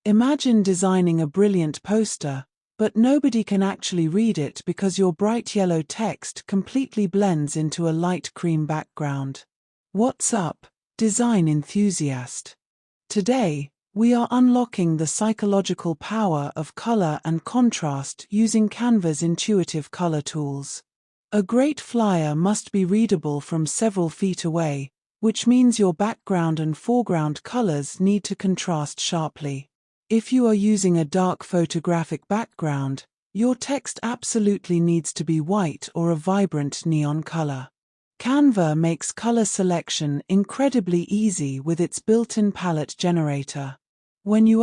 Imagine designing a brilliant poster, but nobody can actually read it because your bright yellow text completely blends into a light cream background. What's up, design enthusiast? Today, we are unlocking the psychological power of color and contrast using Canva's intuitive color tools. A great flyer must be readable from several feet away, which means your background and foreground colors need to contrast sharply. If you are using a dark photographic background, your text absolutely needs to be white or a vibrant neon color. Canva makes color selection incredibly easy with its built-in palette generator. When you